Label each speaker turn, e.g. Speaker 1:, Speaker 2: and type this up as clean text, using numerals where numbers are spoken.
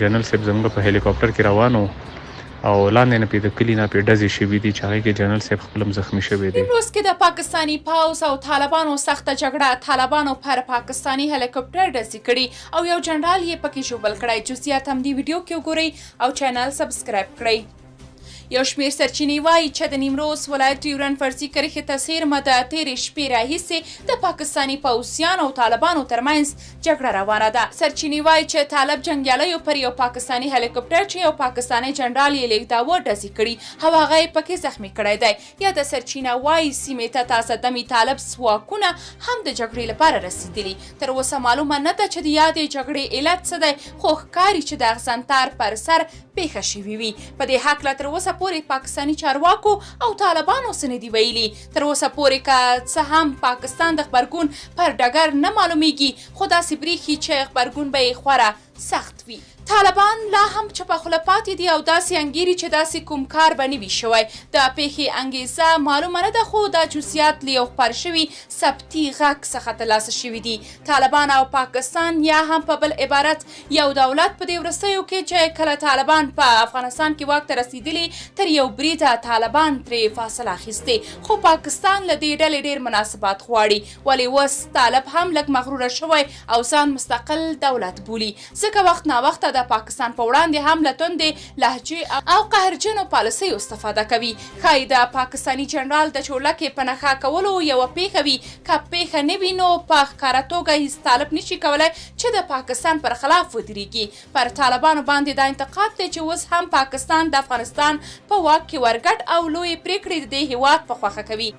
Speaker 1: جنرال صاحب زموږ په هلیکاپټر کې روانو او لاندې نه پې د کلي نه پې ډزې شوي دي چې هغې کې جنرال صاحب خپل هم زخمي شوی دی.
Speaker 2: نیمروز کې د پاکستاني پوځ او طالبانو سخته جګړه طالبانو پر پاکستاني هلیکاپټر ډزې کړي او یو جنرال یې پکې ژوبل کړی. جزئیات هم دې ویډیو کې وګورئ او چینل سبسکرایب کړئ. یو شمېر سرچینې وایي چې د نیمروز ولایت ډیورنډ فرضي کرښې ته څیرمه د تېرې شپې راهیسې د پاکستاني پوځیانو او طالبانو ترمنځ جګړه روانه ده. سرچینې وایي چې طالب جنګیالیو پر یو پاکستاني هلیکاپټر چې یو پاکستاني جنرال یې لېږداوه ډزې کړي او هغه یې پکې زخمي کړی دی. یاده سرچینه وایي سیمې ته تازه دمې طالب ځواکونه هم د جګړې لپاره رسېدلي. تر اوسه معلومه نه ده چې د یادې جګړې علت څه دی، خو ښکاري چې د اغزنتار پر سر پیښه شوې وي. په دې هکله تر اوسه پورې پاکستاني چارواکو او طالبانو څه نه دي ویلي. تر اوسه پورې که څه هم پاکستان د غبرګون پر ډګر نه معلومیږي، خو داسې بریښي چې غبرګون به یې خورا سخت وي. طالبان لا هم چپه خوله پاتې دي او داسې انګیري چې داسې کوم کار به نه وي شوی. د پیښې انګیزه معلومه نه ده، خو دا جزئیات له یو خپر شوي ثبتي غږ څخه ترلاسه شوي دي. طالبان او پاکستان یا هم په بل عبارت یو دولت په دې وروستیو کې چې کله طالبان په افغانستان کې واک ته رسېدلي، تر یو بریده طالبان ترې فاصله اخیستې، خو پاکستان له دې ډلې ډېر مناسبات غواړي. ولې اوس طالب هم لږ مغروره شوی او ځان مستقل دولت بولي، ځکه وخت ناوخته د پاکستان په وړاندې هم له تندې لهجې او قهرجنو پالیسیو استفاده کوي. ښایي د پاکستاني جنرال د چورلکې په نښه کولو یوه پیښه وي. که پیښه نه وي نو په ښکاره توګه هیڅ طالب نشي کولی چې د پاکستان پر خلاف ودرېږي. پر طالبانو باندې دا انتقاد دی چې اوس هم پاکستان د افغانستان په واک کې ورګډ او لویې پرېکړې د دې هېواد په خوښه کوي.